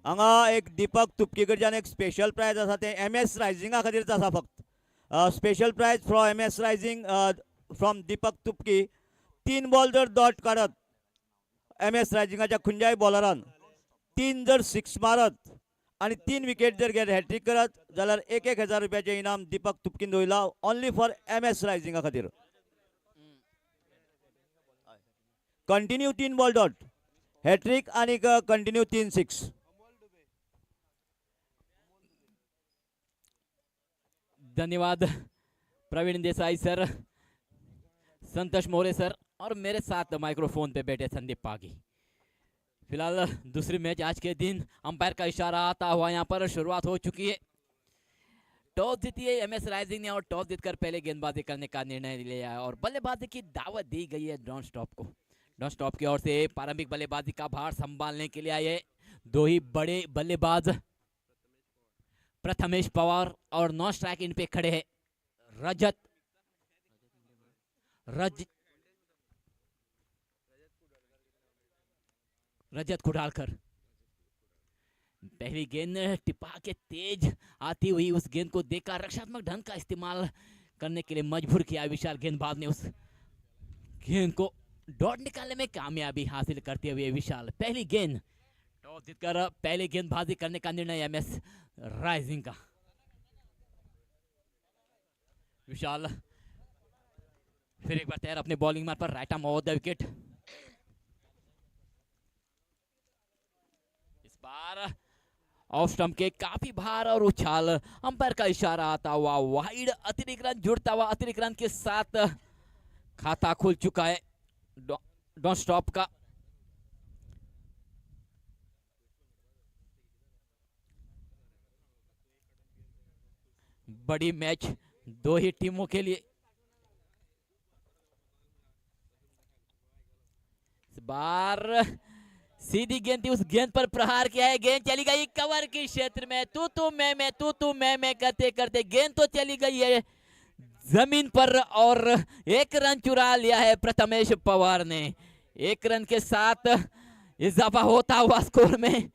हांगा एक दीपक तुपके कडच्यान एक स्पेशल प्राइज आसा ते MS रायझिंगा खातीरच आसा फक्त. Special prize from MS Rising from Deepak Tupki. 3 ball जर डॉट काडत MS रायझिंगाच्या खंयच्याय बॉलरान 3 जर 6 मारत आणि 3 विकेट जर घेत हॅट्रिक करत जाल्यार 1,000 रुपयाचें इनाम दीपक तुपकीन दवरला ओन्ली फॉर MS रायझिंगा खातीर. कंटिन्यू 3 बॉल डॉट हॅट्रिक आणि कंटिन्यू 3 6. धन्यवाद प्रवीण देसाई सर, संतोष मोरे सर और मेरे साथ माइक्रोफोन पे बैठे संदीप पागी. फिलहाल दूसरी मैच आज के दिन अंपायर का इशारा आता हुआ यहाँ पर शुरुआत हो चुकी है. टॉस जीती है MS राइजिंग ने और टॉस जीतकर पहले गेंदबाजी करने का निर्णय लिया है और बल्लेबाजी की दावत दी गई है डॉन स्टॉप को. डॉन स्टॉप की ओर से प्रारंभिक बल्लेबाजी का भार संभालने के लिए आए दो ही बड़े बल्लेबाज प्रथमेश पवार और नॉन स्ट्राइक इन पे खड़े हैं रजत कुडालकर. पहली गेंद टिपा के तेज आती हुई उस गेंद को देखा, रक्षात्मक ढंग का इस्तेमाल करने के लिए मजबूर किया विशाल गेंदबाज ने. उस गेंद को डॉट निकालने में कामयाबी हासिल करते हुए विशाल पहली गेंद टॉस जीतकर पहले गेंदबाजी करने का निर्णय MS राइजिंग का. विशाल फिर एक बार तैयार अपने बॉलिंग मार्ग पर, right arm over the wicket. इस बार ऑफ स्टंप के काफी भार और उछाल, अंपायर का इशारा आता हुआ वाइड, अतिरिक्त रन जुड़ता हुआ अतिरिक्त रन के साथ खाता खुल चुका है डॉन स्टॉप का. बड़ी मैच दो ही टीमों के लिए. इस बार सीधी गेंद थी, उस गेंद पर प्रहार किया है, गेंद चली गई कवर के क्षेत्र में. तू मैं करते करते गेंद तो चली गई है जमीन पर और एक रन चुरा लिया है प्रथमेश पवार ने. एक रन के साथ इजाफा होता हुआ स्कोर में.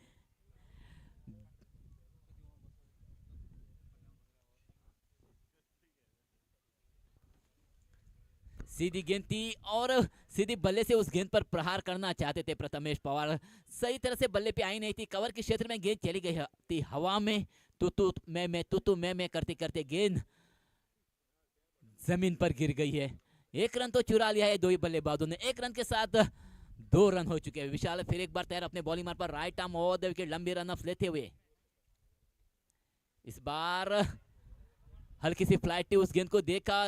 सीधी गेंद थी और सीधी बल्ले से उस गेंद पर प्रहार करना चाहते थे प्रथमेश पवार. सही तरह से बल्ले पे आई नहीं थी, कवर के क्षेत्र में गेंद चली गई थी हवा में. तू मैं करते करते गेंद जमीन पर गिर गई है. एक रन तो चुरा लिया है दो ही बल्लेबाजों ने. एक रन के साथ 2 रन हो चुके हैं. विशाल फिर एक बार तैयार अपने बॉलिंग मार्ग पर, right arm over the wicket, लंबी रन अप्स लेते हुए. इस बार हल्की सी फ्लाइट थी, उस गेंद को देखा,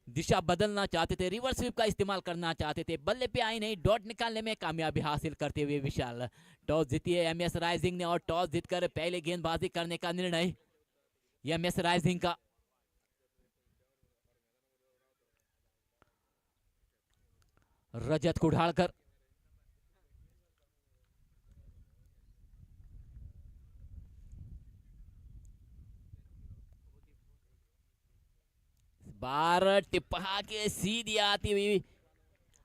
दिशा बदलना चाहते थे, रिवर्स स्वीप का इस्तेमाल करना चाहते थे, बल्ले पे आई नहीं, डॉट निकालने में कामयाबी हासिल करते हुए विशाल. टॉस जीती है MS राइजिंग ने और टॉस जीतकर पहले गेंदबाजी करने का निर्णय MS राइजिंग का. रजत कुडालकर बार टिपा के सीधी आती हुई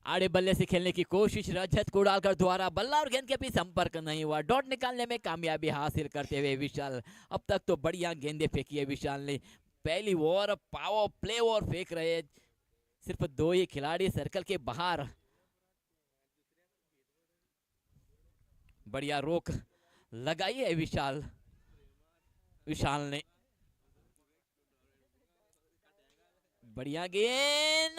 आड़े बल्ले से खेलने की कोशिश रजत कुडालकर द्वारा. बल्ला और गेंद के बीच संपर्क नहीं हुआ, डॉट निकालने में कामयाबी हासिल करते हुए विशाल. अब तक तो बढ़िया गेंदे फेंकी है विशाल ने. पहली ओवर पावर प्ले ओवर फेंक रहे, सिर्फ 2 ही खिलाड़ी सर्कल के बाहर. बढ़िया रोक लगाई है विशाल ने. बढ़िया गेंद,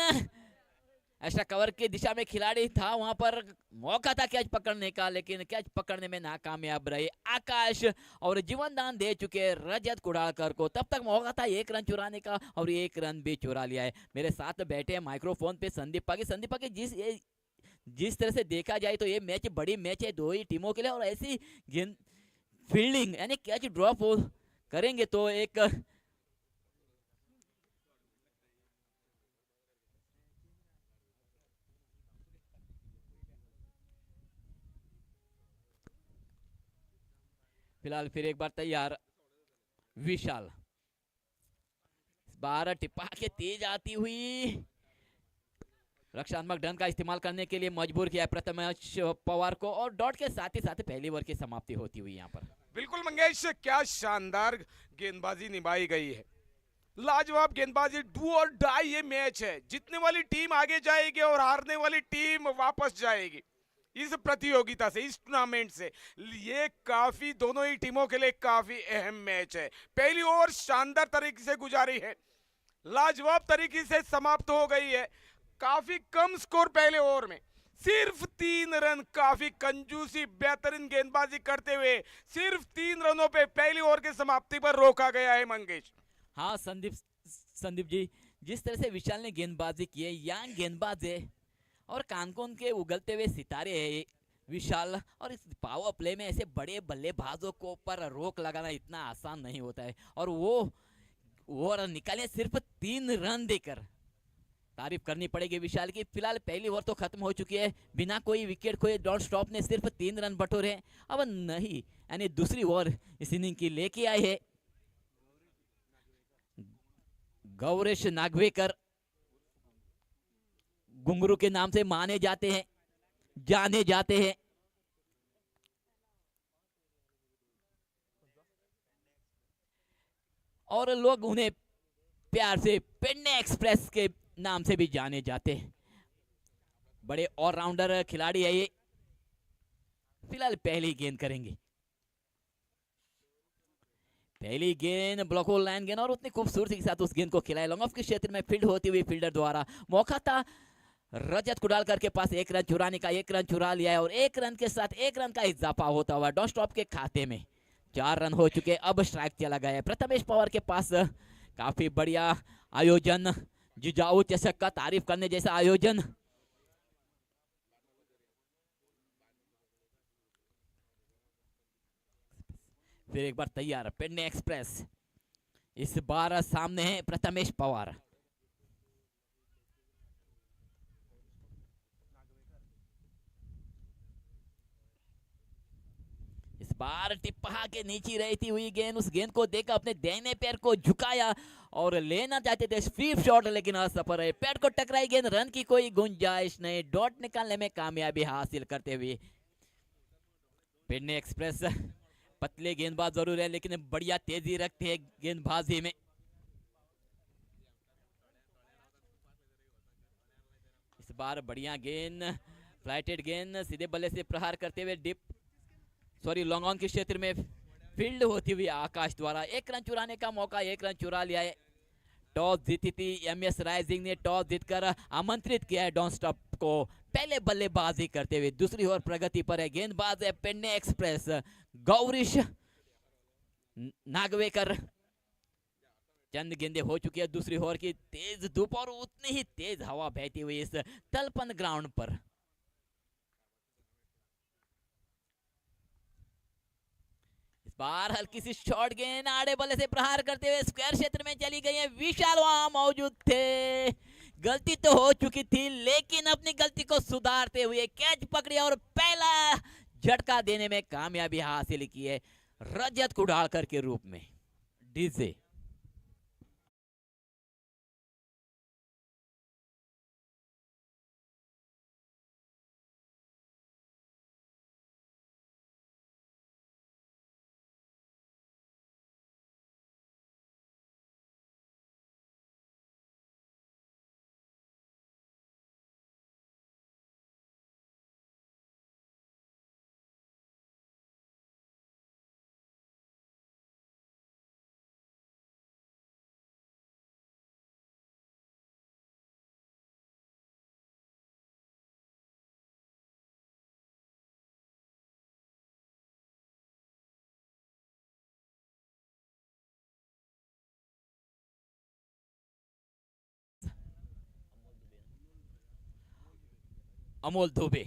ऐसा कवर की दिशा में खिलाड़ी था, वहां पर मौका था कैच पकड़ने का, लेकिन कैच पकड़ने में नाकामयाब रहे आकाश और जीवन दान दे चुके रजत कुडालकर को. तब तक मौका था 1 रन चुराने का और 1 रन भी चुरा लिया है. मेरे साथ बैठे हैं माइक्रोफोन पे संदीप पागी. जिस तरह से देखा जाए तो ये मैच बड़ी मैच है दो ही टीमों के लिए, और ऐसी गेंद फील्डिंग यानी कैच ड्रॉप करेंगे तो एक फिलहाल फिर एक बार तैयार विशाल. बार टिपा के तेज आती हुई रक्षात्मक ढंग का इस्तेमाल करने के लिए मजबूर किया प्रथमेश पवार को और डॉट के साथ ही साथ पहली ओवर की समाप्ति होती हुई यहाँ पर. बिल्कुल मंगेश, क्या शानदार गेंदबाजी निभाई गई है, लाजवाब गेंदबाजी, डू और डाई ये मैच है। जीतने वाली टीम आगे जाएगी और हारने वाली टीम वापस जाएगी इस प्रतियोगिता से, इस टूर्नामेंट से। ये काफी दोनों ही टीमों के लिए काफी अहम मैच है। पहली ओवर शानदार तरीके से गुजारी है, लाजवाब तरीके से समाप्त हो गई है। काफी कम स्कोर पहले ओवर में, सिर्फ 3 रन, काफी कंजूसी बेहतरीन गेंदबाजी करते हुए सिर्फ 3 रनों पे पहली ओवर की समाप्ति पर रोका गया है मंगेश। हाँ संदीप जी, जिस तरह से विशाल ने गेंदबाजी की है, यंग गेंदबाज है और कानकोन के उगलते हुए सितारे है ये विशाल। और इस पावर प्ले में ऐसे बड़े बल्लेबाजों को पर रोक लगाना इतना आसान नहीं होता है, और वो रन निकाले सिर्फ 3 रन देकर। तारीफ करनी पड़ेगी विशाल की। फिलहाल पहली ओवर तो खत्म हो चुकी है, बिना कोई विकेट खोए डॉट स्टॉप ने सिर्फ 3 रन बटोरे। अब नहीं, यानी दूसरी ओवर इस इनिंग की लेके आए है गौरेश नागवेकर, घुंगरू के नाम से जाने जाते हैं। और लोग उन्हें प्यार से पेडने एक्सप्रेस के नाम से भी जाने जाते हैं। बड़े ऑलराउंडर खिलाड़ी है ये। फिलहाल पहली गेंद करेंगे, पहली गेंद ब्लॉक लाइन गेंद, और उतनी खूबसूरती के साथ उस गेंद को खिलाया। लॉन्ग ऑफ के क्षेत्र में फील्ड होती हुई फील्डर द्वारा। मौका था रजत कुडालकर के पास 1 रन चुराने का, 1 रन चुरा लिया है, और 1 रन के साथ 1 रन का इजाफा होता हुआ डॉट स्टॉप के खाते में 4 रन हो चुके। अब स्ट्राइक चला गया है प्रथमेश पवार के पास। काफी बढ़िया आयोजन, जिजाऊ चषक का तारीफ करने जैसा आयोजन। फिर एक बार तैयार पेडने एक्सप्रेस, इस बार सामने है प्रथमेश पवार। इस बार टिप्पा के नीचे रहती हुई गेंद, उस गेंद को देखकर अपने दाहिने पैर को झुकाया और लेना चाहते थे स्वीप शॉट, लेकिन असफल है। पैर को टकराई गेंद, रन की कोई गुंजाइश नहीं। डॉट निकालने में कामयाबी हासिल करते हुए पेडने एक्सप्रेस पतले गेंदबाज जरूर है, लेकिन बढ़िया तेजी रखते हैं गेंदबाजी में। इस बार बढ़िया गेंद, फ्लाइटेड गेंद, सीधे बल्ले से प्रहार करते हुए लॉन्ग ऑन के क्षेत्र में फील्ड होती हुई आकाश द्वारा। 1 रन चुराने का मौका, 1 रन चुरा लिया है। टॉस जीती थी एमएस राइजिंग ने, टॉस जीतकर आमंत्रित किया है डॉन स्टॉप को पहले बल्लेबाजी करते हुए। दूसरी ओर प्रगति पर है, गेंदबाज है पेडने एक्सप्रेस गौरीश नागवेकर। चंद गेंदे हो चुकी है दूसरी ओवर की। तेज धूप और उतनी ही तेज हवा बहती हुई इस तलपन ग्राउंड पर। इस बार हल्की सी शॉर्ट गेंद आड़े बल्ले से प्रहार करते हुए स्क्वायर क्षेत्र में चली गई है। विशाल वहां मौजूद थे। गलती तो हो चुकी थी, लेकिन अपनी गलती को सुधारते हुए कैच पकड़ी और पहला झटका देने में कामयाबी हासिल की है रजत कुडालकर के रूप में। डीजे अमोल दुबे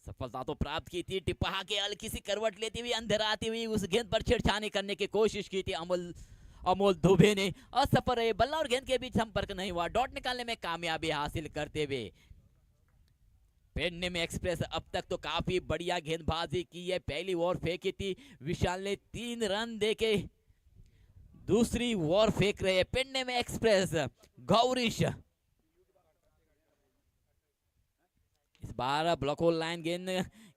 सफलता तो प्राप्त की थी। टिप्पा के हल्की सी करवट लेती हुई अंदर आती हुई उस गेंद पर छेड़छानी करने की कोशिश की थी अमोल दुबे ने। असफल रहे, बल्ला और गेंद के बीच संपर्क नहीं हुआ। डॉट निकालने में कामयाबी हासिल करते हुए पेडने में एक्सप्रेस अब तक तो काफी बढ़िया गेंदबाजी की है। पहली ओवर फेंकी थी विशाल ने 3 रन देके, दूसरी ओवर फेंक रहे पेडने में एक्सप्रेस गौरीश। इस बार ब्लॉक होल लाइन गेंद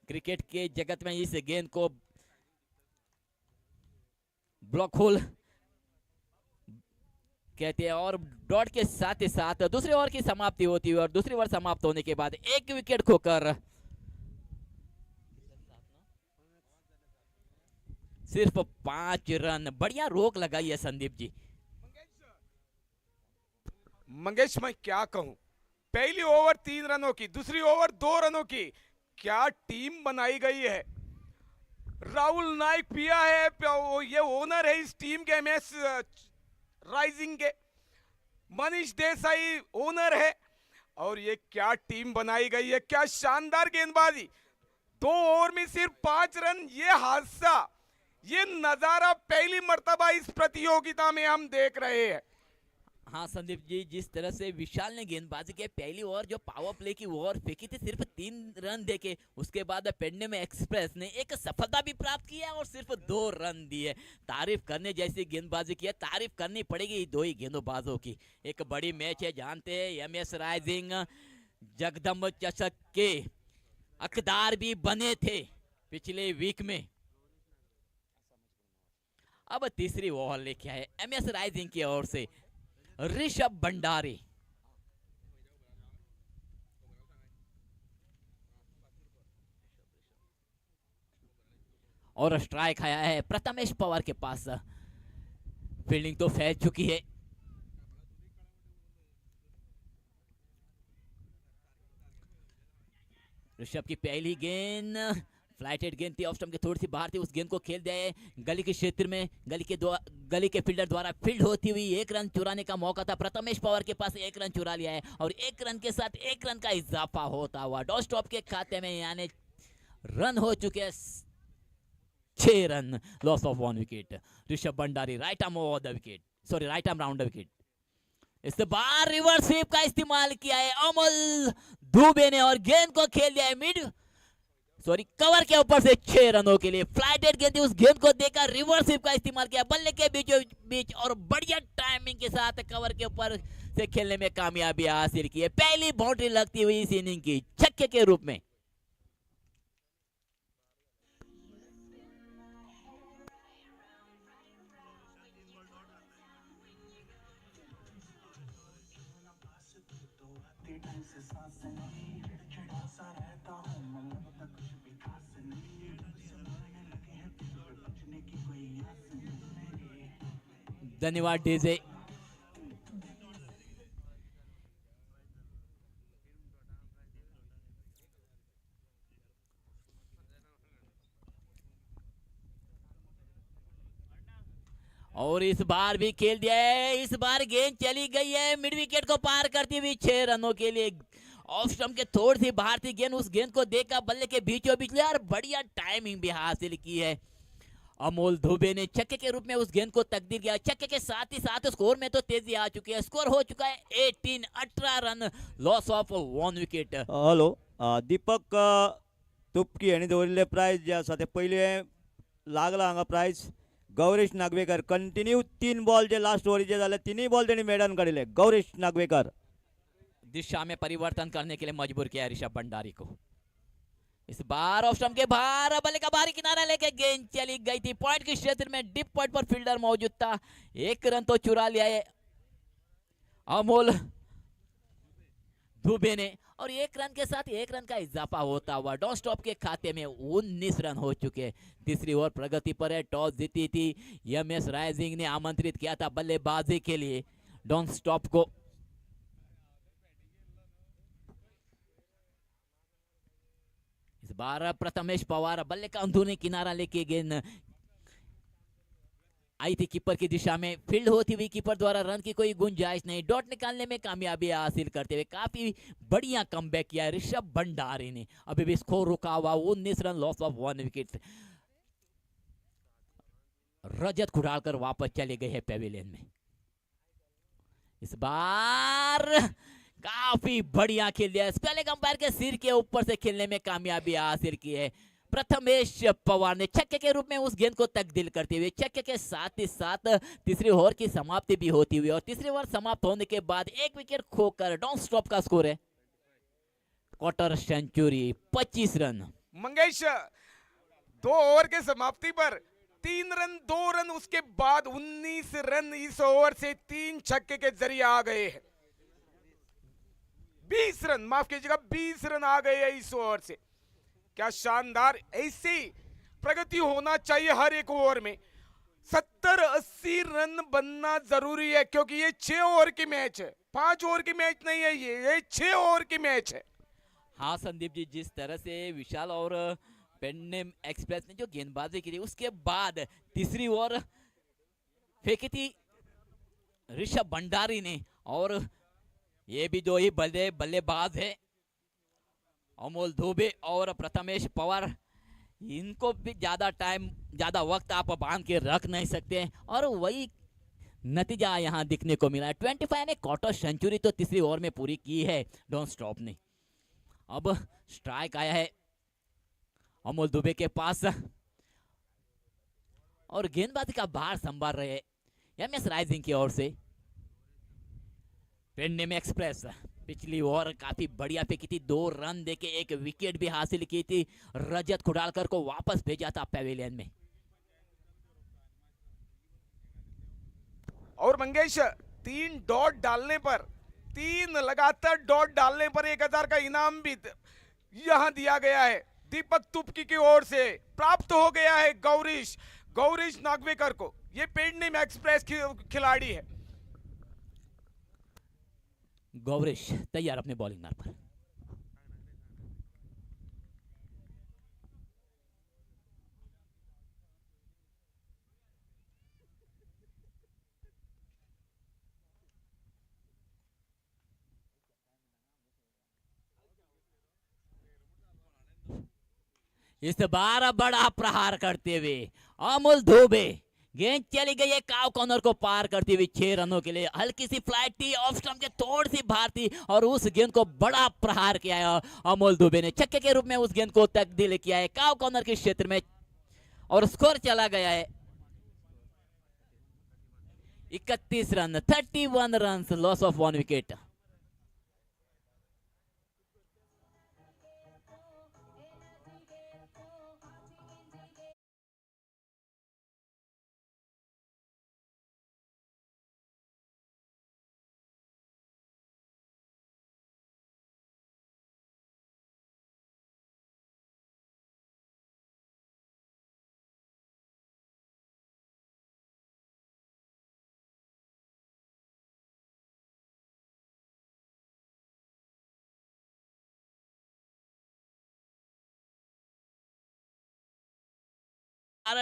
क्रिकेट के जगत में इस गेंद को ब्लॉक होल कहते हैं। और डॉट के साथ ही साथ दूसरे ओवर की समाप्ति होती है और दूसरी ओवर समाप्त होने के बाद एक विकेट खोकर सिर्फ 5 रन। बढ़िया रोक लगाई है संदीप जी। मंगेश मैं क्या कहूं, पहली ओवर 3 रनों की, दूसरी ओवर 2 रनों की, क्या टीम बनाई गई है। राहुल नाइक पिया है, ये ओनर है इस टीम के, एमएस राइजिंग के। मनीष देसाई ओनर है, और ये क्या टीम बनाई गई है, क्या शानदार गेंदबाजी। 2 ओवर में सिर्फ 5 रन, ये हादसा, ये नजारा पहली मर्तबा इस प्रतियोगिता में हम देख रहे हैं। हाँ संदीप जी, जिस तरह से विशाल ने गेंदबाजी के पहली ओवर जो पावर प्ले की ओवर फेंकी थी सिर्फ 3 रन देके, उसके बाद पेडनेम एक्सप्रेस ने एक सफलता भी प्राप्त की है और सिर्फ 2 रन दिए। तारीफ करने जैसी गेंदबाजी की है, तारीफ करनी पड़ेगी 2 ही गेंदबाजों की। एक बड़ी मैच है, जानते हैं एमएस राइजिंग जगदम्ब चषक के हकदार भी बने थे पिछले वीक में। अब तीसरी ओवर लेके आए एमएस राइजिंग की ओर से ऋषभ भंडारी। और स्ट्राइक आया है प्रथमेश पवार के पास। फील्डिंग तो फैल चुकी है। ऋषभ की पहली गेंद फ्लाइटेड गेंद थी, ऑफ स्टंप के थोड़ी सी बाहर थी, उस गेंद को खेल दिया गली के क्षेत्र में। गली के फील्डर द्वारा फील्ड होती हुई 1 रन चुराने का मौका था। प्रथमेश पवार के पास 1 रन चुरा लिया है और 1 रन के साथ 1 रन का इजाफा होता हुआ डॉट स्टॉप के खाते में, यानी रन हो चुके 6 run. Loss of 1 wicket. Rishabh Bhandari right arm over the wicket, sorry right arm round the wicket. इस बार रिवर्स स्वीप का इस्तेमाल किया है अमोल दुबे ने और गेंद को खेल दिया है कवर के ऊपर से 6 रनों के लिए। फ्लाइटेड गेंद, उस गेंद को देखकर रिवर्स स्वीप का इस्तेमाल किया बल्ले के बीच और बढ़िया टाइमिंग के साथ कवर के ऊपर से खेलने में कामयाबी हासिल की है। पहली बाउंड्री लगती हुई इस इनिंग की छक्के के रूप में। धन्यवाद डीजे। और इस बार भी खेल दिया है, इस बार गेंद चली गई है मिड विकेट को पार करती हुई 6 रनों के लिए। ऑफ स्टंप के थोड़ी सी बाहर थी गेंद, उस गेंद को देखा बल्ले के बीचों बीच और बढ़िया टाइमिंग भी हासिल की है। अमोल दुबे ने छक्के के रूप में उस गेंद को तकदीर किया। छक्के के साथ ही साथ स्कोर में तो तेजी आ चुकी है। स्कोर हो चुका है 18 run. Loss of 1 wicket. Hello, Deepak Tupki यांनी दवरिल्ले प्राइज जे आसा ते पयले लागला हांगा prize Gaurish Nagvekar. Continue 3 ball जे लास्ट ओव्हरीचे जाले 3 बॉल त्यांनी मैदान काढले। गौरीश नागवेकर दिशा में परिवर्तन करने के लिए मजबूर किया ऋषभ भंडारी को। इस बार ऑफ स्टंप के बाहर बल्ले का बाहरी किनारा लेके गेंद चली गई थी। पॉइंट के क्षेत्र में डिप पॉइंट पर फील्डर मौजूद था। 1 रन तो चुरा लिया है अमोल दुबे ने और 1 रन के साथ 1 रन का इजाफा होता हुआ डॉट स्टॉप के खाते में 19 रन हो चुके। तीसरी ओवर प्रगति पर है। टॉस जीती थी एमएस राइजिंग ने, आमंत्रित किया था बल्लेबाजी के लिए डॉन स्टॉप को। इस बार प्रथमेश पवार बल्ले का अंदरूनी किनारा लेके गेंद आई थी कीपर की दिशा में। फील्ड होती हुई कीपर द्वारा रन की कोई गुंजाइश नहीं। डॉट निकालने में कामयाबी हासिल करते हुए काफी बढ़िया कमबैक किया ऋषभ भंडारी ने। अभी भी स्कोर रुका हुआ 19 run. Loss of 1 wicket. Rajat Khudalkar वापस चले गए हैं पेविलियन में। इस बार काफी बढ़िया खेल दिया। पहले अंपायर के सिर के ऊपर से खेलने में कामयाबी हासिल की है प्रथमेश पवार ने छक्के के रूप में उस गेंद को तब्दील करते हुए। छक्के के साथ ही साथ तीसरी ओवर की समाप्ति भी होती हुई और तीसरी ओवर समाप्त होने के बाद 1 विकेट खोकर डॉन स्टॉप का स्कोर है quarter century 25 run. Mangesh 2 over के समाप्ति पर 3 रन 2 रन उसके बाद 19 रन इस ओवर से 3 छक्के के जरिए आ गए हैं। 20 रन, माफ कीजिएगा, 20 रन आ गए हैं इस ओवर से। क्या शानदार, ऐसी प्रगति होना चाहिए हर एक ओवर में। 70-80 रन बनना जरूरी है क्योंकि ये 6 ओवर की मैच है, 5 ओवर की मैच नहीं है, ये 6 ओवर की मैच है। हाँ संदीप जी, जिस तरह से विशाल और पेडनेम एक्सप्रेस ने जो गेंदबाजी की थी, उसके बाद तीसरी ओवर फेंकी थी ऋषभ भंडारी ने, और ये भी दो ही बल्लेबाज है, अमोल दुबे और प्रथमेश पवार। इनको भी ज्यादा वक्त आप बांध के रख नहीं सकते, और वही नतीजा यहाँ दिखने को मिला है। 25 ने क्वार्टर सेंचुरी तो तीसरी ओवर में पूरी की है डोंट स्टॉप ने। अब स्ट्राइक आया है अमोल दुबे के पास, और गेंदबाजी का भार संभाल रहे एमएस राइजिंग की ओर से। पेडनेम एक्सप्रेस पिछली ओवर काफी बढ़िया फेंकी थी, 2 रन देके एक विकेट भी हासिल की थी, रजत खुडालकर को वापस भेजा था पेविलियन में। और मंगेश 3 डॉट डालने पर, 3 लगातार डॉट डालने पर 1000 का इनाम भी यहां दिया गया है। दीपक तुपकी की ओर से प्राप्त हो गया है गौरीश नागवेकर को। ये पेडनेम एक्सप्रेस खिलाड़ी है। गौरीश तैयार अपने बॉलिंग मार पर। इस बार बड़ा प्रहार करते हुए अमोल दुबे, गेंद चली गई है काव कॉर्नर को पार करती हुई 6 रनों के लिए। हल्की सी फ्लाइट थी, ऑफ स्टंप के थोड़ी सी बाहर थी, और उस गेंद को बड़ा प्रहार किया है अमोल दुबे ने। छक्के के रूप में उस गेंद को तब्दील किया है काव कॉर्नर के क्षेत्र में, और स्कोर चला गया है 31 run, 31 run, loss of 1 wicket.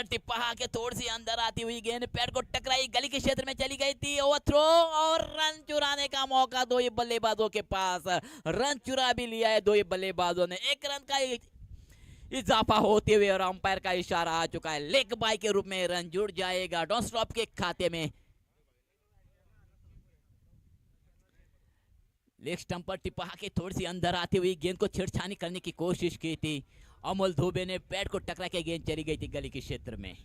टिप्पा के थोड़ी सी अंदर आती हुई गेंद पैड को टकराई, गली के क्षेत्र में चली गई थी, ओवर थ्रो, और रन चुराने का मौका दो ही बल्लेबाजों के पास। रन चुरा भी लिया है दो ही बल्लेबाजों ने। 1 रन का इजाफा होते हुए और अंपायर का इशारा आ चुका है, लेग बाय के रूप में रन जुड़ जाएगा डॉन स्टॉप के खाते में। लेग स्टंप पर टिप्पा के थोड़ी सी अंदर आती हुई गेंद को छेड़छानी करने की कोशिश की थी अमोल दुबे ने, पैड को टकरा के गेंद चली गई थी गली के क्षेत्र में।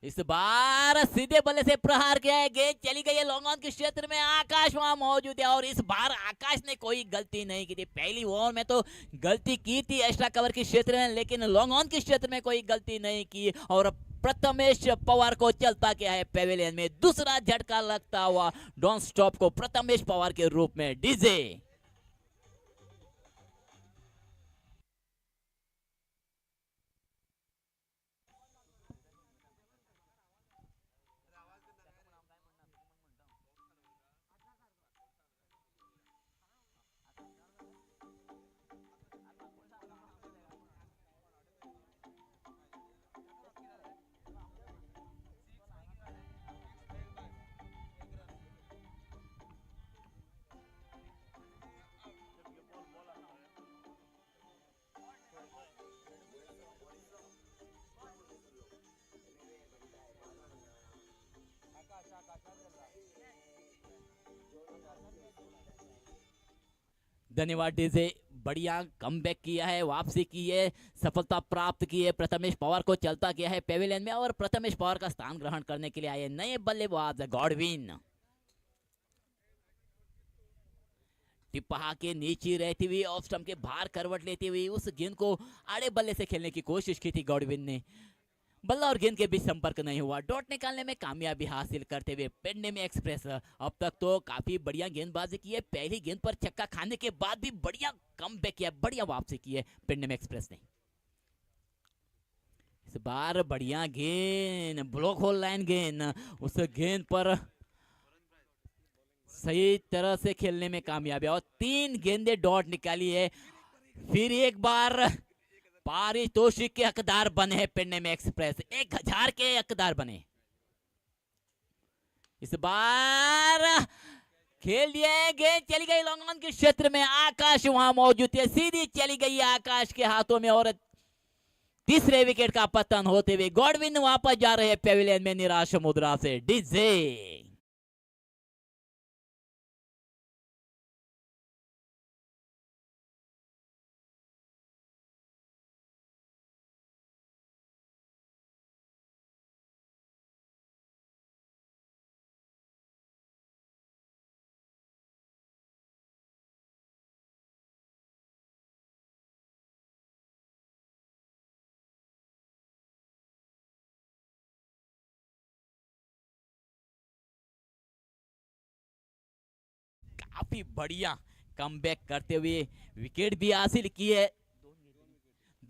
इस बार सीधे बल्ले से प्रहार किया है, गेंद चली गई है लॉन्ग ऑन के क्षेत्र में। आकाश वहां मौजूद है, और इस बार आकाश ने कोई गलती नहीं की थी। पहली ओवर में तो गलती की थी एक्स्ट्रा कवर के क्षेत्र में, लेकिन लॉन्ग ऑन के क्षेत्र में कोई गलती नहीं की, और प्रथमेश पवार को चलता क्या है पेविलियन में। दूसरा झटका लगता हुआ डॉन स्टॉप को प्रथमेश पवार के रूप में। डीजे धन्यवाद डीजे, बढ़िया कमबैक किया है, वापसी की है, सफलता प्राप्त की है। प्रथमेश पवार को चलता किया है पेविलियन में, और प्रथमेश पवार का स्थान ग्रहण करने के लिए आए नए बल्लेबाज गॉडविन। टिप्पा के नीचे रहती हुई ऑफ स्टंप के बाहर करवट लेती हुई उस गेंद को आड़े बल्ले से खेलने की कोशिश की थी गॉडविन ने। बल्ला और गेंद के बीच संपर्क नहीं हुआ। डॉट निकालने में कामयाबी हासिल करते हुए पेडनेम एक्सप्रेस अब तक तो काफी बढ़िया गेंदबाजी की है। पहली गेंद पर छक्का खाने के बाद भी बढ़िया कमबैक किया, बढ़िया वापसी की है पेडनेम एक्सप्रेस ने। इस बार बढ़िया गेंद, ब्लॉक होल लाइन गेंद, उस गेंद पर सही तरह से खेलने में कामयाब है और 3 गेंदे डॉट निकाली है। फिर एक बार पारितोषिक के हकदार बने हैं पेडनेम एक्सप्रेस, 1000 के हकदार बने। इस बार खेल दिए, गेंद चली गई लॉन्ग ऑन के क्षेत्र में। आकाश वहां मौजूद है, सीधी चली गई आकाश के हाथों में और तीसरे विकेट का पतन होते हुए गॉडविन वापस जा रहे हैं पेविलियन में निराश मुद्रा से। डीजे काफी बढ़िया कमबैक करते हुए विकेट भी हासिल किए,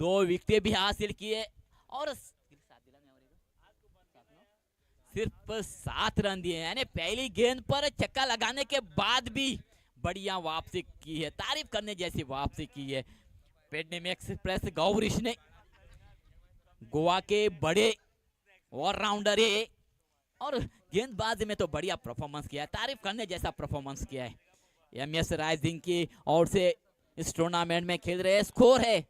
2 विकेट भी हासिल किए और सिर्फ 7 रन दिए। यानी पहली गेंद पर छक्का लगाने के बाद भी बढ़िया वापसी की है, तारीफ करने जैसी वापसी की है पेडनेम एक्सप्रेस। गौरीश ने गोवा के बड़े ऑलराउंडर है और गेंदबाजी में तो बढ़िया परफॉर्मेंस किया है, तारीफ करने जैसा परफॉर्मेंस किया है। एमएस राइजिंग की ओर से इस टूर्नामेंट में खेल रहे। स्कोर है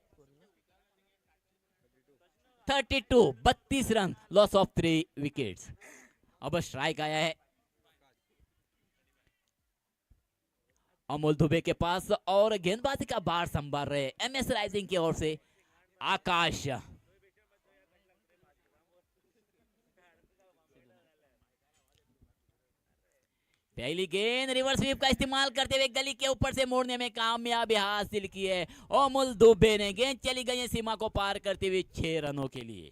32, 32 रन, लॉस ऑफ 3 विकेट्स। अब स्ट्राइक आया है अमोल दुबे के पास और गेंदबाजी का बार संभाल रहे एमएस राइजिंग की ओर से आकाश। पहली गेंद रिवर्स स्वीप का इस्तेमाल करते हुए गली के ऊपर से मोड़ने में कामयाबी हासिल की है अमोल दुबे ने। गेंद चली गई है सीमा को पार करते हुए 6 रनों के लिए।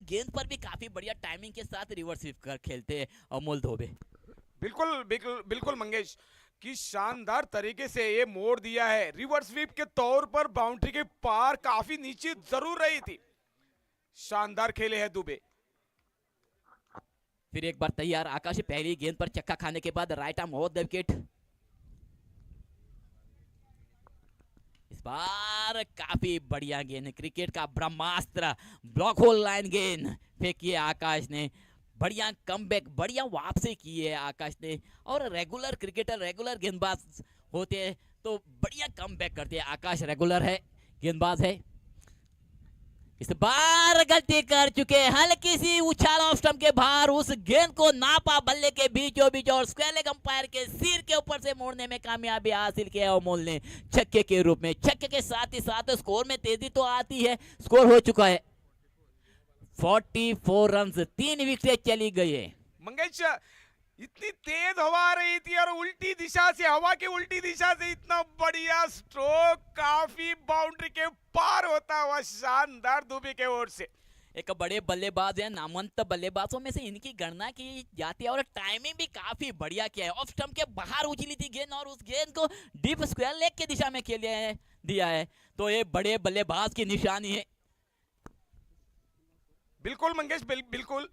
गेंद पर भी काफी बढ़िया टाइमिंग के साथ रिवर्स स्वीप कर खेलते हैं अमोल दुबे। बिल्कुल बिल्कुल बिल्कुल मंगेश कि शानदार तरीके से ये मोड़ दिया है। रिवर्स स्वीप के तौर पर बाउंड्री के पार काफी नीचे जरूर रही थी, शानदार खेले हैं दुबे। फिर एक बार तैयार आकाश, पहली गेंद पर चक्का खाने के बाद right arm over the wicket. इस बार काफी बढ़िया गेंद, क्रिकेट का ब्रह्मास्त्र, ब्लॉक होल लाइन गेंद फेंकी आकाश ने। बढ़िया कमबैक, बढ़िया वापसी की है आकाश ने। और रेगुलर क्रिकेटर, रेगुलर गेंदबाज होते हैं तो बढ़िया कमबैक करते हैं। आकाश रेगुलर है, गेंदबाज है। इस बार गलती कर चुके, हल्की सी उछाल ऑफ स्टंप के बाहर उस गेंद को नापा बल्ले के बीचों बीच और स्क्वायर लेग अंपायर के सिर के ऊपर से मोड़ने में कामयाबी हासिल किया अमोल ने छक्के के रूप में। छक्के के साथ ही साथ स्कोर में तेजी तो आती है। स्कोर हो चुका है 44 रन, 3 विकेट चली गई है। मंगेश इतनी तेज हवा आ रही थी और उल्टी दिशा से, हवा की उल्टी दिशा से इतना बढ़िया स्ट्रोक, काफी बाउंड्री के पार होता हुआ शानदार दुबे के ओर से। एक बड़े बल्लेबाज है, नामवंत बल्लेबाजों में से इनकी गणना की जाती है और टाइमिंग भी काफी बढ़िया किया है। ऑफ स्टंप के बाहर उछली थी गेंद और उस गेंद को डीप स्क्वायर लेग की दिशा में खेल दिया है, तो ये बड़े बल्लेबाज की निशानी है। बिल्कुल मंगेश, बिल्कुल।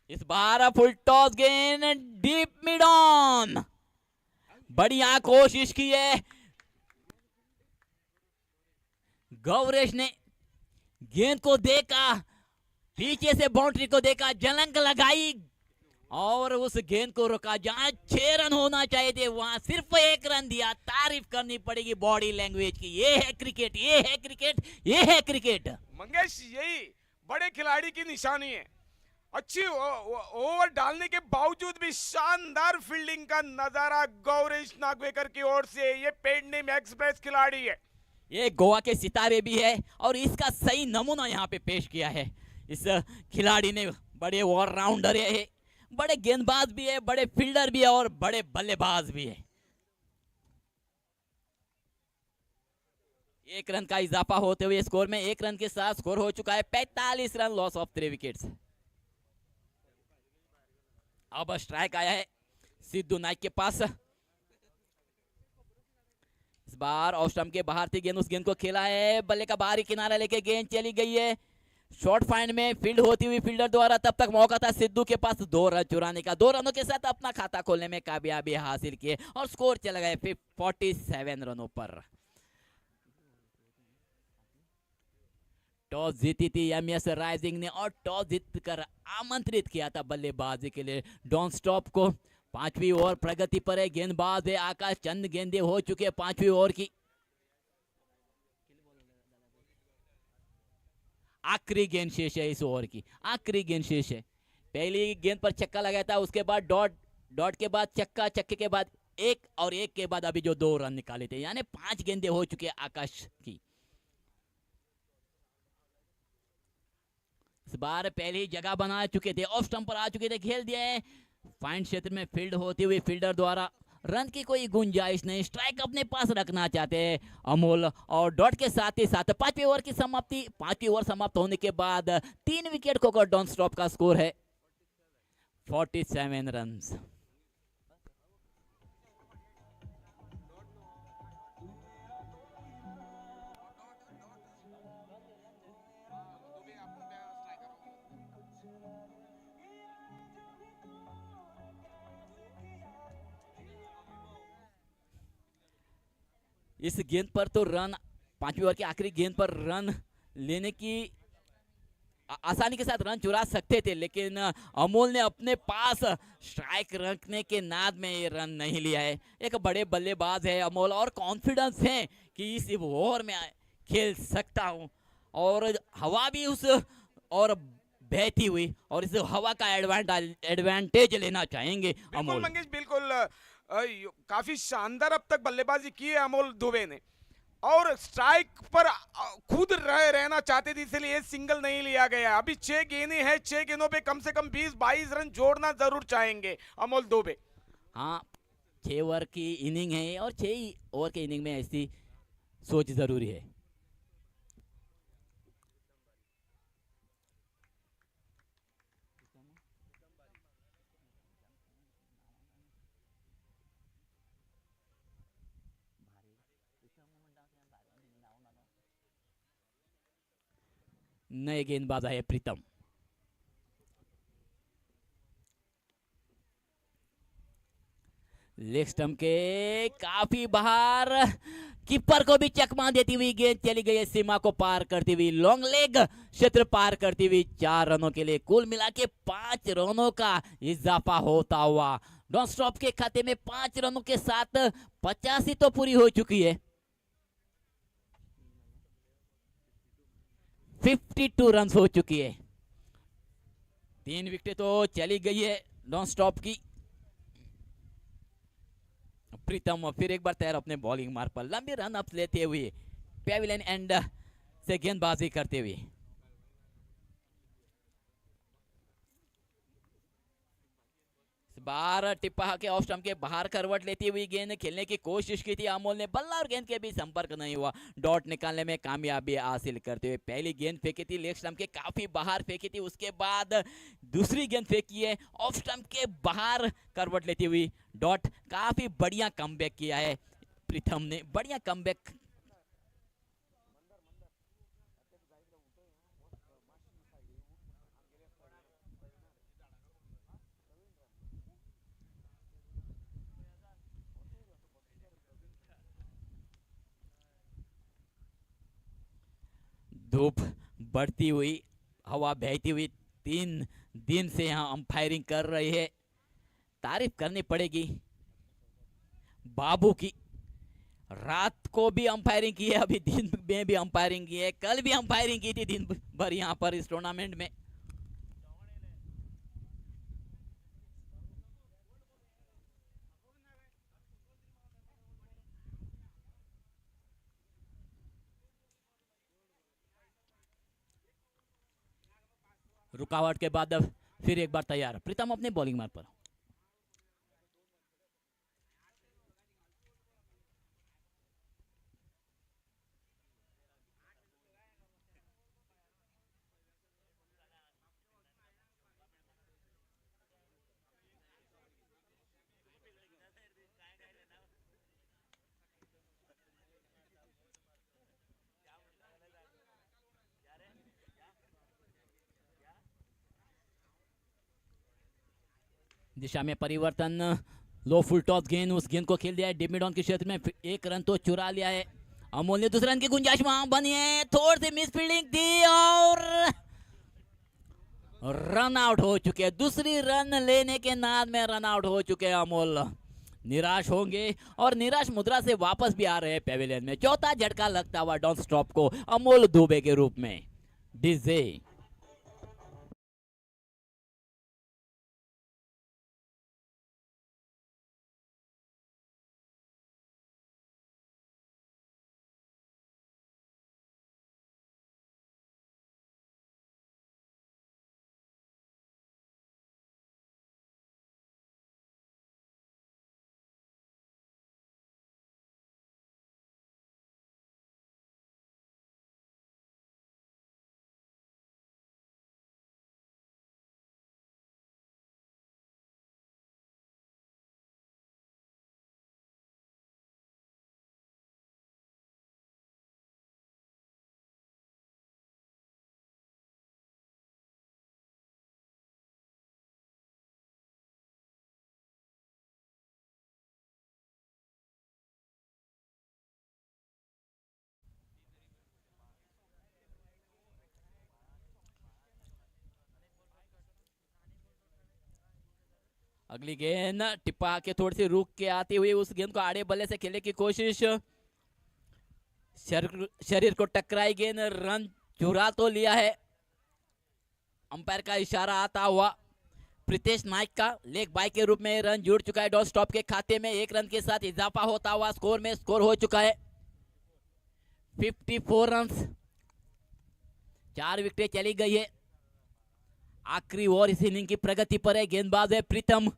इस बार फुल टॉस गेंद डीप मिड ऑन, बढ़िया कोशिश की है गौरेश ने। गेंद को देखा, पीछे से बाउंड्री को देखा, जलंग लगाई और उस गेंद को रोका। जहां 6 रन होना चाहिए थे वहां सिर्फ 1 रन दिया। तारीफ करनी पड़ेगी बॉडी लैंग्वेज की। ये है क्रिकेट, ये है क्रिकेट, ये है क्रिकेट। मंगेश यही बड़े खिलाड़ी की निशानी है। अच्छी ओवर डालने के बावजूद भी शानदार फील्डिंग का नजारा गौरीश नागवेकर की ओर से। ये पेडनेम एक्सप्रेस खिलाड़ी है, ये गोवा के सितारे भी है और इसका सही नमूना यहाँ पे पेश किया है इस खिलाड़ी ने। बड़े ऑलराउंडर है, बड़े गेंदबाज भी है, बड़े फील्डर भी है और बड़े बल्लेबाज भी है। 1 रन का इजाफा होते हुए स्कोर में 1 रन के साथ स्कोर हो चुका है 45 रन, लॉस ऑफ 3 विकेट्स। अब स्ट्राइक आया है सिद्धू नाइक के पास। इस बार ऑफ स्टंप के बाहर थी गेंद, उस गेंद को खेला है, बल्ले का बाहरी किनारा लेके गेंद चली गई है शॉर्ट फाइंड में, फील्ड होती हुई फील्डर द्वारा। तब तक मौका था सिद्धू के पास 2 रन चुराने का। 2 रनों के साथ अपना खाता खोलने में कामयाबी हासिल किए और स्कोर चला गया 47 रनों पर। टॉस जीती थी एमएस राइजिंग ने और टॉस जीतकर आमंत्रित किया था बल्लेबाजी के लिए डॉन स्टॉप को। 5वीं ओवर प्रगति पर है, गेंदबाज है आकाश चंद, गेंदे हो चुके हैं 5वीं ओवर की। आखिरी गेंद शेष है इस ओवर की, आखिरी गेंद शेष है। पहली गेंद पर छक्का लगाया था, उसके बाद डॉट के बाद चक्का, चक्के के बाद 1 और 1 के बाद अभी जो 2 रन निकाले थे, यानी 5 गेंदे हो चुके हैं आकाश की। इस बार पहले ही जगह बना चुके थे, ऑफ स्टंप पर आ चुके थे, खेल दिया है फाइन क्षेत्र में फील्ड होती हुई फील्डर द्वारा। रन की कोई गुंजाइश नहीं, स्ट्राइक अपने पास रखना चाहते हैं अमोल। और डॉट के साथ ही साथ 5वीं ओवर की समाप्ति, 5वीं ओवर समाप्त होने के बाद 3 विकेट खोकर डॉन स्टॉप का स्कोर है 47 रन। इस गेंद पर तो रन, 5वीं ओवर की आखिरी गेंद पर रन लेने की आसानी के साथ रन चुरा सकते थे, लेकिन अमोल ने अपने पास स्ट्राइक रखने के नाद में ये रन नहीं लिया है। एक बड़े बल्लेबाज है अमोल और कॉन्फिडेंस है कि इस ओवर में खेल सकता हूं और हवा भी उस और बहती हुई और इस हवा का एडवांटेज लेना चाहेंगे अमोल। मंगेश बिल्कुल काफी शानदार अब तक बल्लेबाजी की है अमोल दुबे ने और स्ट्राइक पर खुद रहना चाहते थे, इसलिए सिंगल नहीं लिया गया। अभी 6 गेंदें हैं, 6 गेंदों पे कम से कम 20-22 रन जोड़ना जरूर चाहेंगे अमोल दुबे। हाँ, 6 ओवर की इनिंग है और 6 ओवर की इनिंग में ऐसी सोच जरूरी है। नए गेंदबाज है प्रीतम। लेग स्टंप के काफी बाहर, कीपर को भी चकमा देती हुई गेंद चली गई है सीमा को पार करती हुई, लॉन्ग लेग क्षेत्र पार करती हुई 4 रनों के लिए कुल मिला के 5 रनों का इजाफा होता हुआ डॉन स्टॉप के खाते में 5 रनों के साथ 85 तो पूरी हो चुकी है। 52 रन हो चुकी है। 3 विकेट तो चली गई है डॉन स्टॉप की। प्रीतम फिर एक बार तैयार अपने बॉलिंग मार्ग पर लंबी रन अप लेते हुए पेविलियन एंड से गेंदबाजी करते हुए। बार टिप्पा के ऑफ स्टंप के बाहर करवट लेती हुई गेंद खेलने की कोशिश की थी अमोल ने, बल्ला और गेंद के बीच संपर्क नहीं हुआ, डॉट निकालने में कामयाबी हासिल करते हुए। पहली गेंद फेंकी थी लेग स्टंप के काफी बाहर फेंकी थी, उसके बाद दूसरी गेंद फेंकी है ऑफ स्टंप के बाहर करवट लेती हुई। डॉट काफी बढ़िया कमबैक किया है प्रीतम ने, बढ़िया कमबैक। धूप बढ़ती हुई, हवा बहती हुई, 3 दिन से यहाँ अंपायरिंग कर रही है। तारीफ करनी पड़ेगी बाबू की, रात को भी अंपायरिंग की है, अभी दिन में भी अंपायरिंग की है, कल भी अंपायरिंग की थी दिन भर यहाँ पर इस टूर्नामेंट में। रुकावट के बाद अब फिर एक बार तैयार प्रीतम अपने बॉलिंग मार्ग पर। दिशा में परिवर्तन, लो फुल टॉस गेंद, उस गेंद को खेल दिया है डिप मिड ऑन के क्षेत्र में, एक रन तो चुरा लिया है अमोल ने। दूसरे रन की गुंजाइश वहां बनी है, थोड़ी सी मिस फील्डिंग दी और रन आउट हो चुके हैं। दूसरी रन लेने के नाद में रन आउट हो चुके हैं अमोल। निराश होंगे और निराश मुद्रा से वापस भी आ रहे हैं पेविलियन में। चौथा झटका लगता हुआ डॉन स्टॉप को अमोल दुबे के रूप में। डीजे अगली गेंद टिप्पा के थोड़ी सी रुक के आती हुई उस गेंद को आड़े बल्ले से खेलने की कोशिश, शरीर को टकराई गेंद, रन चुरा तो लिया है। अंपायर का इशारा आता हुआ प्रीतेश नाइक का लेग बाय के रूप में रन जुड़ चुका है डॉन स्टॉप के खाते में। एक रन के साथ इजाफा होता हुआ स्कोर में स्कोर हो चुका है 54 रन। 4 विकेटें चली गई है। आखिरी ओवर इस इनिंग की प्रगति पर है। गेंदबाज है प्रीतम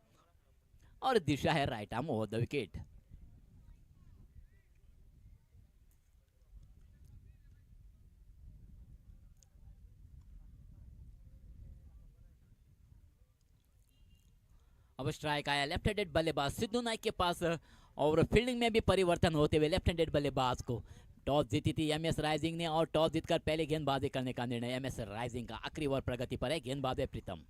और दिशा है right arm over the wicket. अब स्ट्राइक आया लेफ्ट हैंडेड बल्लेबाज सिद्धू नाइक के पास और फील्डिंग में भी परिवर्तन होते हुए लेफ्ट हैंडेड बल्लेबाज को टॉस जीती थी एमएस राइजिंग ने और टॉस जीतकर पहले गेंदबाजी करने का निर्णय एमएस राइजिंग का। आखिरी ओवर प्रगति पर है। गेंदबाज है प्रीतम।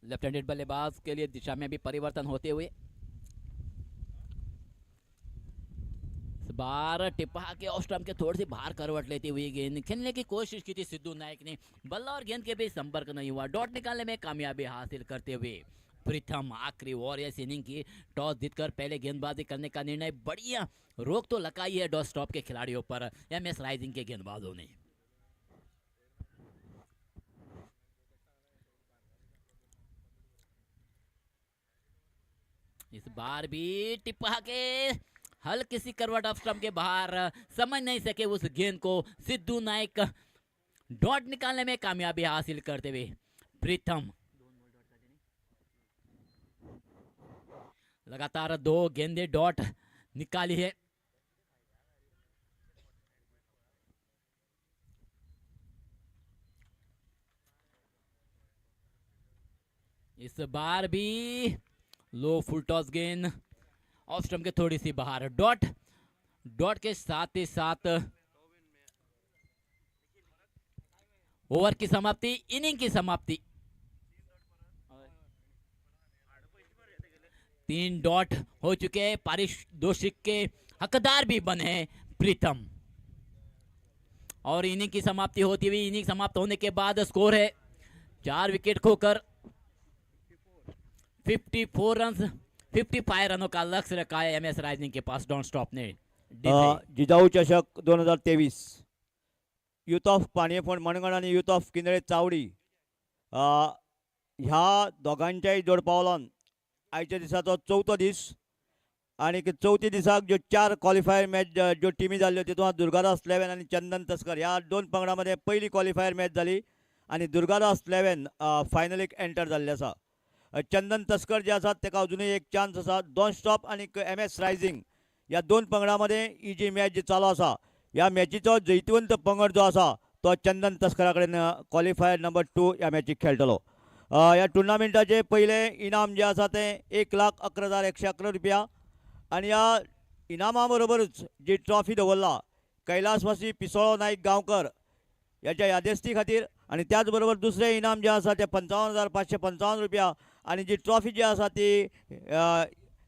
लेफ्ट हैंडेड बल्लेबाज के लिए दिशा में भी परिवर्तन होते हुए इस बार टिप्पा के ऑफ स्टंप के थोड़ी सी बाहर करवट लेती हुई गेंद खेलने की कोशिश की थी सिद्धू नाइक ने। बल्ला और गेंद के बीच संपर्क नहीं हुआ। डॉट निकालने में कामयाबी हासिल करते हुए प्रीतम आखिरी ओवर इस इनिंग की टॉस जीतकर पहले गेंदबाजी करने का निर्णय। बढ़िया रोक तो लगाई है डॉट स्टॉप के खिलाड़ियों पर एमएस राइजिंग के गेंदबाजों ने। इस बार भी टिप्पा के हल्की सी करवट ऑफ स्टंप के बाहर समझ नहीं सके उस गेंद को सिद्धू नाइक डॉट निकालने में कामयाबी हासिल करते हुए प्रीतम लगातार 2 गेंदे डॉट निकाली है। इस बार भी लो फुल टॉस गेंद ऑफ स्टंप के थोड़ी सी बाहर। डॉट के साथ ही साथ ओवर की समाप्ति, इनिंग की समाप्ति। 3 डॉट हो चुके हैं। पारितोषिक के हकदार भी बने हैं प्रीतम और इनिंग की समाप्ति होती हुई इनिंग समाप्त होने के बाद स्कोर है 4 विकेट खोकर 54 रन 55 रनों का लक्ष्य रखा है एमएस राइजिंग के पास डोंट स्टॉप ने। जिजाऊ चषक 2023 युथ ऑफ पाणीयफोंड मणगण आणि युथ ऑफ किनळे चावडी ह्या दोगांच्याय जोडपावलान आयच्या दिसाचो चवथो दीस आणि चवथी दिसाक ज्यो 4 क्वॉलिफायर मॅच ज्यो टिमी जाल्ल्यो तितूंत दुर्गादास 11 आणि चंदन तस्कर ह्या दोन पंगडामध्ये पहिली क्वॉलिफायर मॅच जाली आणि दुर्गादास 11 फायनलीक एंटर जाल्ले आसा। चंदन तस्कर जे आसात ताका अजुनूय एक चान्स आसा। डॉन स्टॉप आणि एमएस रायझिंग ह्या दोन पंगडामध्ये ही जी मॅच जी चालू आसा ह्या मॅचीचो जैतवंत पंगड जो आसा तो चंदन तस्करा कडेन क्वॉलिफायर नंबर 2 ह्या मॅचीक खेळटलो। ह्या टुर्नामेंटाचे पहिले इनाम जे आसा ते 1,11,111 रुपया आणि ह्या इनामा बरोबरच जी ट्रॉफी दवरला कैलासवासी पिसोळो नाईक गांवकर याच्या यादेस्ती खातीर आणि त्याचबरोबर दुसरे इनाम जे आसा ते 55,555 रुपया आणि जी ट्रॉफी जी आसा ती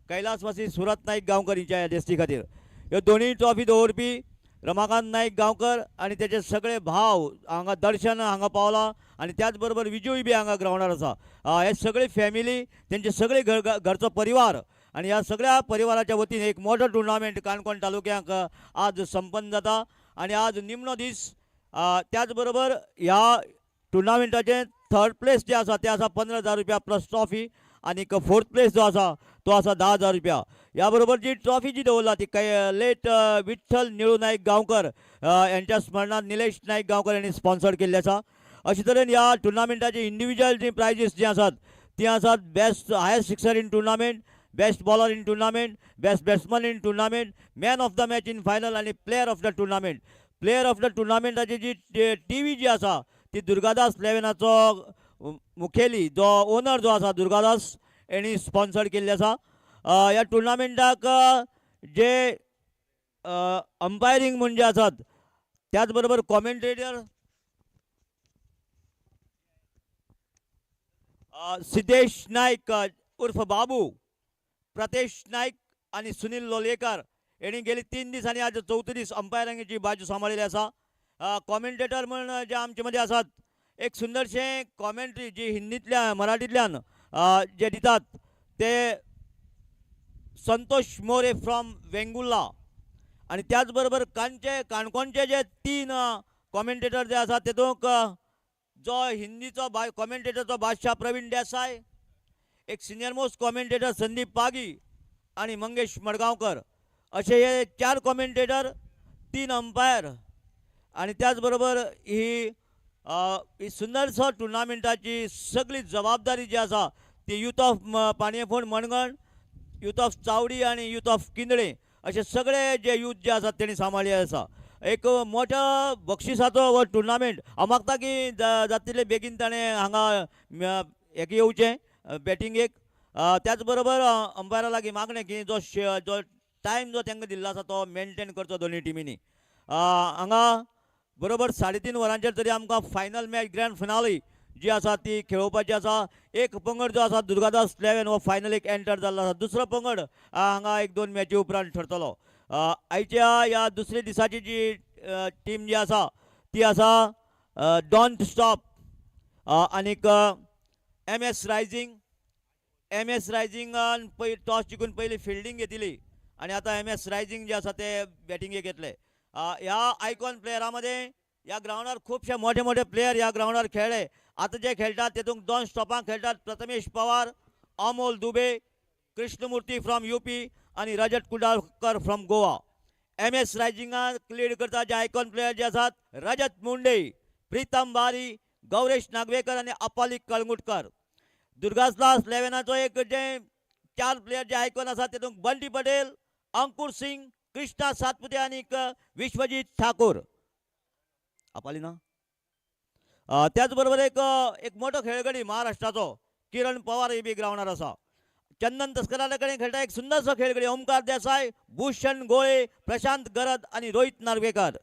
कैलासवासी सुरत नाईक गांवकर हिच्या यादेस्ती खातीर। ह्यो दोनूय ट्रॉफी दवरपी रमाकांत नाईक गांवकर आणि त्याचे सगळे भाव हांगा दर्शन हांगा पावला आणि त्याचबरोबर विजूय बी हांगा ग्राउंडार आसा। हे सगळे फॅमिली त्यांचे सगळे घरचो परिवार आणि ह्या सगळ्या परिवाराच्या वतीन एक मोठो टुर्नामेंट काणकोण तालुक्याक आज संपन्न जाता आणि आज निमणो दीस त्याचबरोबर ह्या टुर्नामेंटाचे थर्ड प्लेस जे आसा ते आसा 15,000 रुपया प्लस ट्रॉफी आणि फोर्थ प्लेस जो आसा तो आसा 10,000 रुपया। ह्या बरोबर जी ट्रॉफी जी दवरला ती लेट विठ्ठल निळू नाईक गांवकर यांच्या स्मरणात निलेश नाईक गांवकर यांनी स्पॉन्सर केल्ले आसा। अशे तरेन ह्या टुर्नामेंटाचे इंडिविज्युअल जी प्रायजीस जी आसात ती आसात best highest sixer in tournament, best bowler in tournament, best batsman in tournament, man of the match in final आणि player of the tournament. Player of the टुर्नामेंटाची जी टीव्ही जी आसा ती दुर्गादास 11चो मुखेली जो ओनर जो आसा दुर्गादास यांनी स्पॉन्सर केल्ले आसा। ह्या टुर्नामेंटाक जे अंपायरींग म्हणजे आसात त्याचबरोबर कॉमेंटेटर सिद्धेश नाईक उर्फ बाबू, प्रतेश नाईक आणि सुनील लोलयेकर यांनी गेली 3 दीस आणि आज चौथे दीस अंपायरिंगची बाजू सांबाळिल्ली आसा। कॉमेंटेटर म्हणून जे आमचे मध्ये आसात एक सुंदरशे कॉमेंट्री जी हिंदीतल्या मराठीतल्यान जे दितात ते संतोष मोरे फ्रॉम वेंगुर्ला आणि त्याचबरोबर काणकोणचे जे 3 कॉमेंटेटर जे आसात तेतूंक जो हिंदीचो कॉमेंटेटरचो बादशाह प्रवीण देसाय, एक senior most commentator Sandeep Pagi आणि मंगेश मडगांवकर असे हे 4 कॉमेंटेटर 3 अंपायर आणि त्याचबरोबर ही सुंदरसो टुर्नामेंटाची सगळी जबाबदारी जी आसा ती युथ ऑफ पाणयेफोंड मणगण, युथ ऑफ चावडी आणि युथ ऑफ किनळे असे सगळे जे युथ जे आसात तेणी सांबाळले आसा। एक मोठा बक्षिसाचो हो टुर्नामेंट हांव मागता की जातले बेगीन ताणें हांगा एक येवचें बॅटिंगेक। त्याचबरोबर अंपायरा लागीं मागणें की जो टायम जो तांकां दिल्लो आसा तो मेनटेन करचो दोनूय टिमींनी। हांगा बरोबर 3.5 वरांचेर तरी आमकां फायनल मॅच ग्रँड फिनाली जी आसा ती खेळोवपाची आसा। एक पंगड जो आसा दुर्गादास 11 हो फायनलीक एंटर जाल्लो आसा। दुसरो पंगड हांगा 1-2 मॅची उपरांत ठरतलो। आयच्या ह्या दुसऱ्या दिसाची जी टीम जी आसा ती आसा डॉन्ट स्टॉप आनीक एमएस रायझिंगान टॉस जिखून पयली फिल्डिंग घेतिली आणि आता एमएस रायझिंग जे आसा ते बॅटिंगेक येतले। ह्या आयकॉन प्लेयरांमध्ये ह्या ग्राउंडार खूबशे मोठे मोठे प्लेयर ह्या ग्राउंडार खेळ्ळे। आता जे खेळटात तेतूंक 2 स्टॉपांक खेळटात प्रथमेश पवार, अमोल दुबे, कृष्णमूर्ती फ्रॉम यूपी आणि रजत कुडाळकर फ्रॉम गोवा। एमएस रायझिंगाक लीड करता जे आयकॉन प्लेयर जे आसात रजत मुंडे, प्रीतम बारी, गौरेश नागवेकर आणि अपाली कळंगुटकर। दुर्गादास 11चो एक जे 4 प्लेयर जे आयकॉन आसात तेतूंक बंटी पटेल, अंकुर सिंग, कृष्णा सातपुते आणि विश्वजीत ठाकूर अपाली ना। त्याचबरोबर एक मोठो खेळगडी महाराष्ट्राचो किरण पवार ही बी ग्राउंडार आसा। चंदन तस्करा कडेन खेळटा एक सुंदरसो खेळगडी ओमकार देसाय, भूषण गोळे, प्रशांत गरद आणि रोहित नार्वेकर।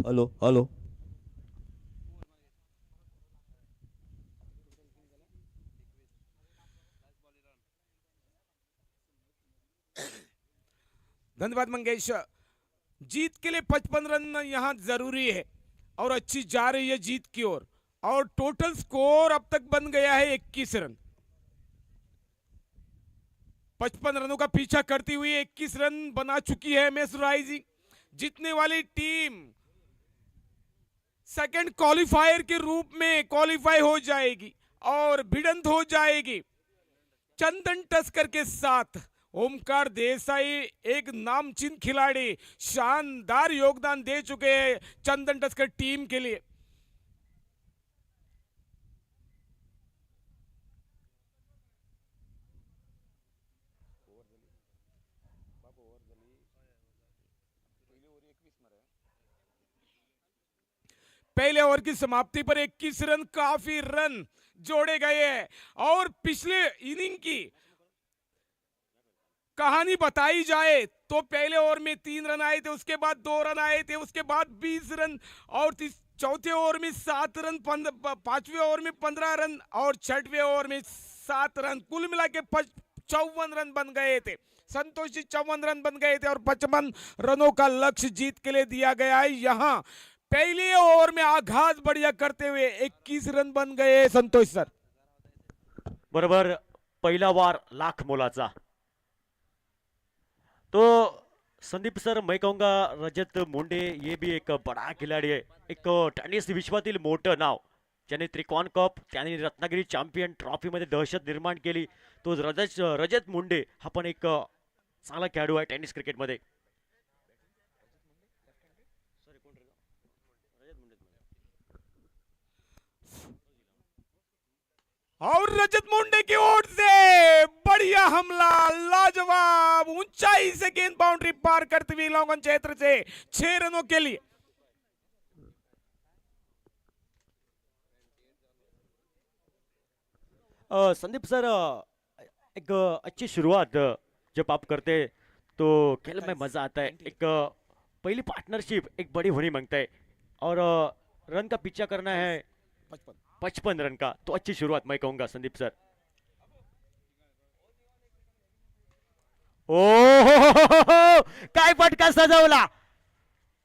Hello hello. धन्यवाद मंगेश. जीत के लिए 55 रन यहाँ जरूरी है और अच्छी जा रही है जीत की ओर और टोटल स्कोर अब तक बन गया है 21 रन. 55 रनों का पीछा करती हुई 21 रन बना चुकी है एमएस राइजिंग. जीतने वाली टीम सेकंड क्वालिफायर के रूप में क्वालिफाई हो जाएगी और भिड़ंत हो जाएगी चंदन टस्कर के साथ. ओमकार देसाई एक नामचीन खिलाड़ी, शानदार योगदान दे चुके हैं चंदन टस्कर टीम के लिए. पहले ओवर की समाप्ति पर 21 रन काफी रन जोड़े गए हैं और पिछले इनिंग की कहानी बताई जाए तो पहले ओवर में 3 रन आए थे, उसके बाद 2 रन आए थे, उसके बाद 20 रन और चौथे ओवर में 7 रन, पांचवें ओवर में 15 रन और छठवें ओवर में 7 रन. कुल मिला के 54 रन बन गए थे. संतोष जी 54 रन बन गए थे और 55 रनों का लक्ष्य जीत के लिए दिया गया है. यहाँ पहले ओवर में आघात बढ़िया करते हुए 21 रन बन गए संतोष सर. बरोबर, पहिला वार लाख मोलाचा. तो संदीप सर, मैं कहूंगा रजत मुंडे ये भी एक बड़ा खिलाड़ी है, एक टेनिस विश्वातील मोठं नाव, ज्याने त्रिकोण कप, त्याने रत्नागिरी चॅम्पियन ट्रॉफी मध्ये दहशत निर्माण केली. तो रजत मुंडे हा पण एक चांगला खेळाडू आहे टेनिस क्रिकेट मध्ये. और रजत मुंडे की ओर से बढ़िया हमला, लाजवाब ऊंचाई से गेंद बाउंड्री पार करते हुए लॉन्गन क्षेत्र से 6 रनों के लिए. संदीप सर, एक अच्छी शुरुआत जब आप करते तो खेल में मजा आता है. एक पहली पार्टनरशिप एक बड़ी होनी मांगता है और रन का पीछा करना है 55 रन का, तो अच्छी शुरुआत मैं कहूंगा संदीप सर. ओ काय फटका सजवला,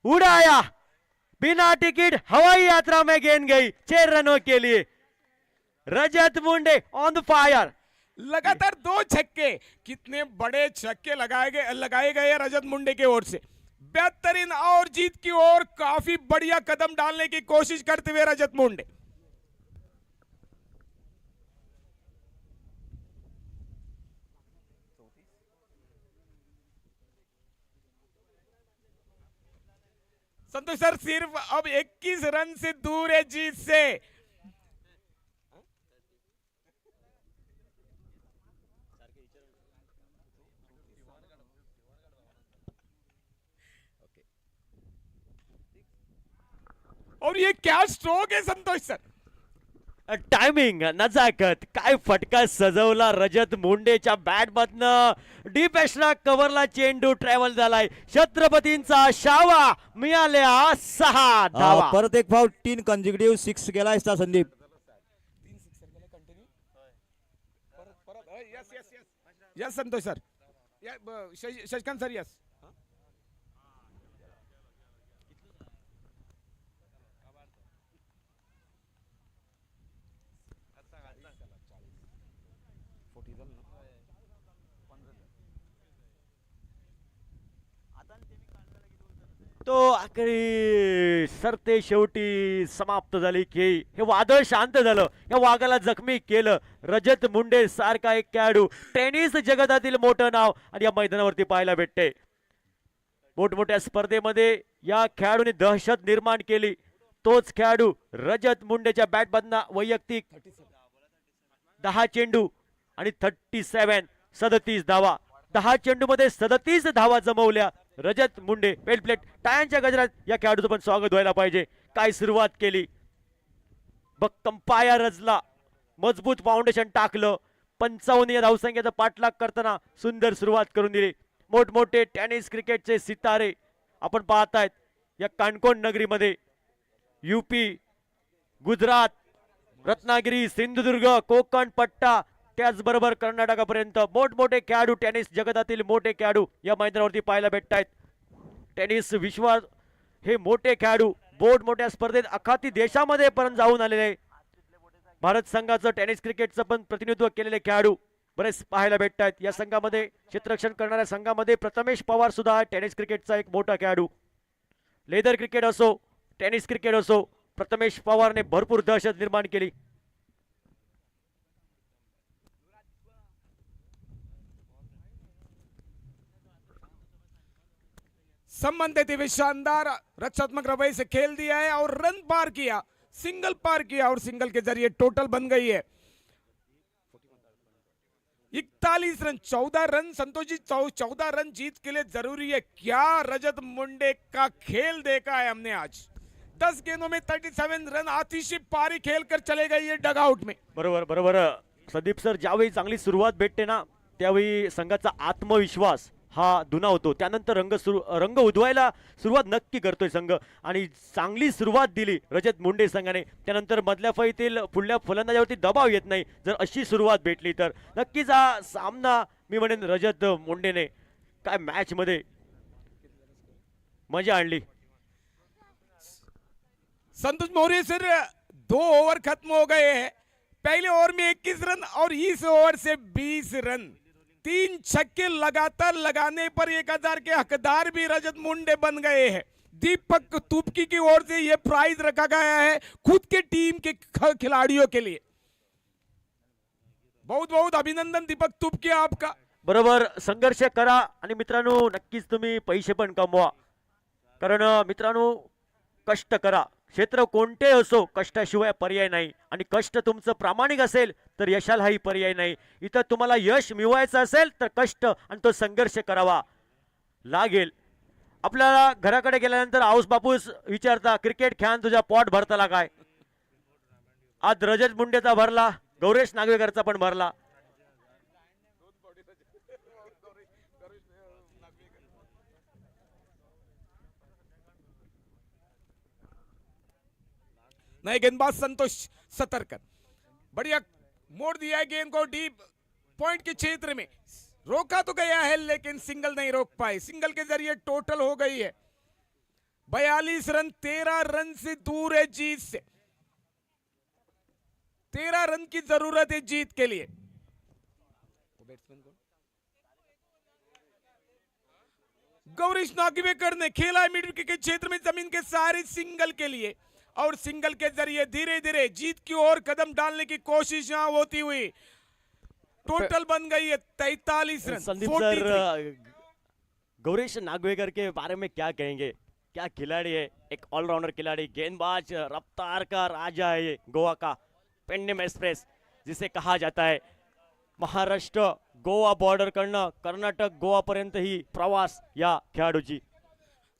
उड़ाया, बिना टिकट हवाई यात्रा में गेंद गई 6 रनों के लिए. रजत मुंडे ऑन द फायर. लगातार 2 छक्के, कितने बड़े छक्के लगाए गए रजत मुंडे की ओर से. बेहतरीन और जीत की ओर काफी बढ़िया कदम डालने की कोशिश करते हुए रजत मुंडे. संतोष सर सिर्फ अब 21 रन से दूर है जीत से. और ये क्या स्ट्रोक है संतोष सर. टायमिंग, नजाकत, काय फटका सजवला रजत मुंडेच्या बॅट मधनं. डीप एशला कव्हरला चेंडू ट्रॅव्हल झालाय. छत्रपतींचा शावा मिळाल्या 6 धावा. परत एक फाउल, 3 कंजिक्युटिव्ह 6 गेला असता संदीप. यस संतोष सर, शशिकांत सर यस. तो आखरी सरते शेवटी समाप्त झाली खेळी. हे वादळ शांत झालं, या वाघाला जखमी केलं. रजत मुंडे सारखा एक खेळाडू, टेनिस जगतातील मोठं नाव आणि या मैदानावरती पाहायला भेटते. मोठमोठ्या स्पर्धेमध्ये या खेळाडूने दहशत निर्माण केली. तोच खेळाडू रजत मुंडेच्या बॅटमधनं वैयक्तिक 10 चेंडू आणि 37 धावा. 10 चेंडूमध्ये 37 धावा जमवल्या रजत मुंडे. Well plate. टाळ्यांच्या गजरात या खेळाडूचं पण स्वागत व्हायला पाहिजे. काय सुरुवात केली, भक्कम पाया रचला, मजबूत फाउंडेशन टाकलं. 55 या धावसंख्येचा पाठलाग करताना सुंदर सुरुवात करून दिली. मोठमोठे टेनिस क्रिकेटचे सितारे आपण पाहतायत या काणकोण नगरीमध्ये. यूपी, गुजरात, रत्नागिरी, सिंधुदुर्ग, कोकण पट्टा, त्याचबरोबर कर्नाटकापर्यंत मोठमोठे खेळाडू, टेनिस जगतातील मोठे खेळाडू या मैदानावरती पाहायला भेटत आहेत. टेनिस विश्वात हे मोठे खेळाडू बोर्ड मोठ्या स्पर्धेत अखाती देशामध्ये पर्यंत जाऊन आलेले आहे. भारत संघाचं टेनिस क्रिकेटचं पण प्रतिनिधित्व केलेले खेळाडू बरेच पाहायला भेटत आहेत. या संघामध्ये क्षेत्ररक्षण करणाऱ्या संघामध्ये प्रथमेश पवार सुद्धा आहे, टेनिस क्रिकेटचा एक मोठा खेळाडू. लेदर क्रिकेट असो, टेनिस क्रिकेट असो, प्रथमेश पवारने भरपूर दहशत निर्माण केली. संबंधित हुए शानदार रक्षात्मक रवैये से खेल दिया है और रन पार किया, सिंगल पार किया और सिंगल के जरिए टोटल बन गई है 41 run. 14 run Santosh ji, 14 run जीत के लिए जरूरी है। क्या रजत मुंडे का खेल देखा है हमने आज। 10 गेंदों में 37 रन, अतिशय पारी खेल कर चले गए ये डगआउट में। बरोबर बरोबर संदीप सर, ज्यावेळी चांगली सुरुवात भेटते ना त्यावेळी संघाचा आत्मविश्वास हा दुना होतो. त्यानंतर रंग उधवायला सुरुवात नक्की करतोय संघ आणि चांगली सुरुवात दिली रजत मुंडे संघाने. त्यानंतर मधल्या फळीतील पुढल्या फलंदाजावरती दबाव येत नाही. जर अशी सुरुवात भेटली तर नक्कीच हा सामना मी म्हणेन रजत मुंडेने काय मॅच मध्ये मजा आणली. संतोष मौर्य सर 2 ओवर खत्म हो गए हैं। पहले ओवर में 21 रन और इस ओवर से 20 रन, 3 छक्के लगातार लगाने पर 1000 के हकदार भी रजत मुंडे बन गए हैं। दीपक तुपकी की ओर से यह प्राइज रखा गया है खुद के टीम के खिलाड़ियों के लिए। बहुत बहुत अभिनंदन दीपक तुपकी आपका। बरोबर, संघर्ष करा आणि मित्रांनो नक्कीच तुम्ही पैसे पण कमवा. कारण मित्रांनो कष्ट करा, क्षेत्र कोणते असो कष्टाशिवाय पर्याय नाही. आणि कष्ट तुमचं प्रामाणिक असेल तर यशालाही पर्याय नाही. इथं तुम्हाला यश मिळवायचं असेल तर कष्ट आणि तो संघर्ष करावा लागेल. आपल्याला घराकडे गेल्यानंतर आऊस बापूस विचारता क्रिकेट खेळान तुझ्या पॉट भरताला काय. आज रजत मुंडेचा भरला, गौरेश नागवेकरचा पण भरला. नए गेंदबाज संतोष सतर्क, बढ़िया मोड़ दिया है गेंद को डीप पॉइंट के क्षेत्र में। रोका तो गया है लेकिन सिंगल नहीं रोक पाए। सिंगल के जरिए टोटल हो गई है 42 रन। 13 रन से दूर है जीत से। 13 रन की जरूरत है जीत के लिए। गौरीश नागवेकर ने खेला है मिड विकेट के क्षेत्र में जमीन के सहारे सिंगल के लिए और सिंगल के जरिए धीरे धीरे जीत की ओर कदम डालने की कोशिश यहां होती हुई टोटल बन गई है 43 रन। संदीप सर, गौरेश नागवेकर के बारे में क्या कहेंगे? क्या खिलाड़ी है, एक ऑलराउंडर खिलाड़ी, गेंदबाज, रफ्तार का राजा है ये गोवा का पेंडम एक्सप्रेस जिसे कहा जाता है. महाराष्ट्र गोवा बॉर्डर करना कर्नाटक गोवा पर्यंत ही प्रवास या खेळाडूची.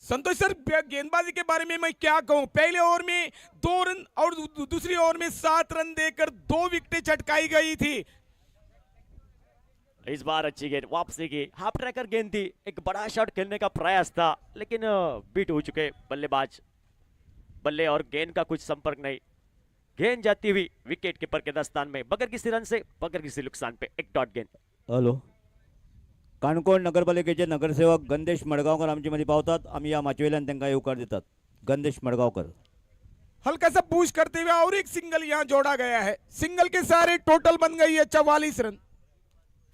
संतोष सर, गेंदबाजी के बारे में मैं क्या कहूं। पहले ओवर में 2 रन और दूसरी ओवर में 7 रन देकर 2 विकेटें चटकाई गई थी। इस बार अच्छी गेंद वापसी की, हाफ ट्रैकर गेंद थी, एक बड़ा शॉट खेलने का प्रयास था लेकिन बीट हो चुके बल्लेबाज. बल्ले और गेंद का कुछ संपर्क नहीं. गेंद जाती हुई विकेट कीपर के दस्तान में बगैर किसी रन से बगैर किसी नुकसान पे एक डॉट गेंद. हॅलो, काणकोण नगरपालिकेचे नगरसेवक गंदेश मडगावकर आमच्या मध्ये पावतात. आम्ही या माचवेल्यान त्यांना येवकार देतात. गंदेश मडगावकर. हल्का सा पुश करते हुए और एक सिंगल यहां जोड़ा गया है। सिंगल के सारे टोटल बन गई है 44 रन।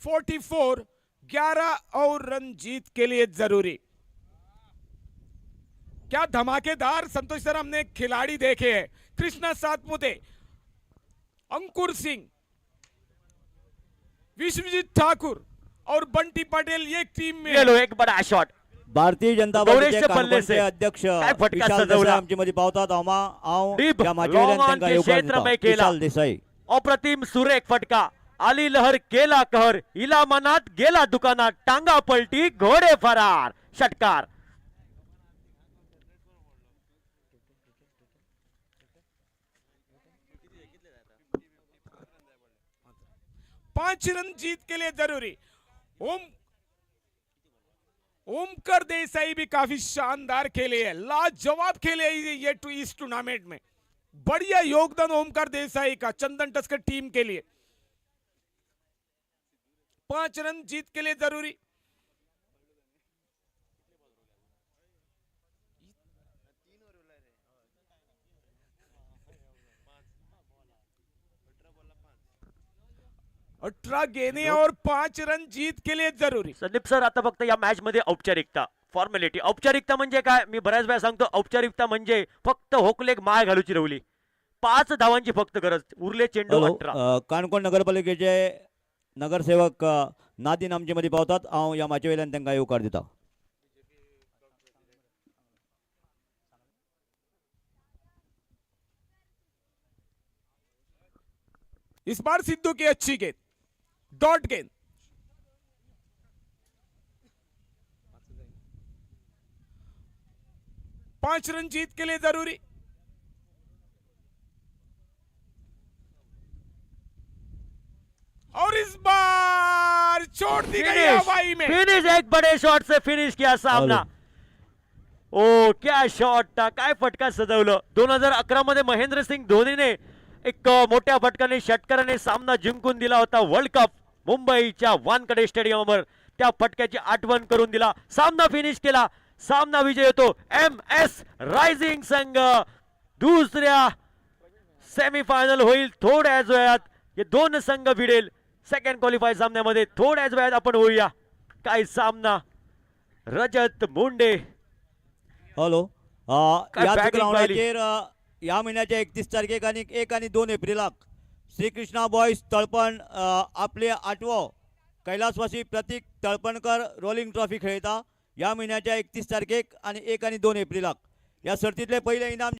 44, 11 और रन जीत के लिए जरूरी। क्या धमाकेदार संतोष सर हमने खिलाड़ी देखे हैं। कृष्णा सातपुते, अंकुर सिंह, विश्वजीत ठाकुर और बंटी पटेल ये टीम में ले लो एक बड़ा शॉट. भारतीय जनता गौरेश पार्टीचे पल्ले काणकोणचे से अध्यक्ष काय फटका विशाल सजवला. देसाई आमच्या मध्ये पावतात. डीप, या माचवेल्यान लॉन्ग ऑन त्यांना के येवकार क्षेत्र में देतात. खेला. विशाल देसाई. अप्रतिम सुरेख फटका. आली लहर केला कहर, इला मनात गेला दुकानात, टांगा पलटी घोडे फरार. षटकार. 5 रन जीत के लिए जरूरी। ओम ओमकर देसाई भी काफी शानदार खेले हैं, लाजवाब खेले ये इस टूर्नामेंट में। बढ़िया योगदान ओमकार देसाई का चंदन टस्कर टीम के लिए। 5 रन जीत के लिए जरूरी। अठरा गेंदे और 5 रन जीत के लिए जरूरी। संदीप सर, आता फक्त या मॅच मध्ये औपचारिकता, फॉर्मॅलिटी. औपचारिकता म्हणजे काय, मी बऱ्याच वेळा सांगतो, औपचारिकता म्हणजे फक्त होकलेक माय घालूची रवली. 5 धावांची फक्त गरज, उरले चेंडू हॅलो 18. काणकोण नगरपालिकेचे नगरसेवक नादिन आमचे मध्ये पावतात. हांव या मॅचे वयल्यान तांकां येवकार दिता. इस बार सिद्धू की अच्छी गेंद, डॉट गेंद। पांच रन जीत के लिए जरूरी। और इस बार छोड़ दी गई हवाई में। फिनिश, एक बड़े शॉट से फिनिश किया सामना. ओ क्या शॉट था, काय फटका सजवलं. 2011 मध्ये महेंद्रसिंग धोनीने एक मोठ्या फटकाने षटकाराने सामना जिंकून दिला होता वर्ल्ड कप मुंबईच्या वानखेडे स्टेडियमवर. त्या फटक्याची आठवण करून दिला, सामना फिनिश केला, सामना विजय होतो MS रायझिंग संघ. दुसऱ्या सेमीफायनल होईल थोड्याच वेळात. हे दोन संघ भिडेल सेकंड क्वालिफाय सामन्यामध्ये. थोड्याच वेळात आपण होऊया काय सामना. रजत मुंडे. हॅलो काय याच batting ग्राउंडाचेर या महिन्याच्या 31 तारखेक आणि 1 आणि 2 एप्रिलाक श्रीकृष्णा बॉयज तळपण आपले 8वो कैलासवासी प्रतीक तळपणकर रोलिंग ट्रॉफी खेळटा. या महिन्याच्या 31 तारखेक आणि 1 आणि 2 एप्रिलाक या सर्तीतले पहिले इनाम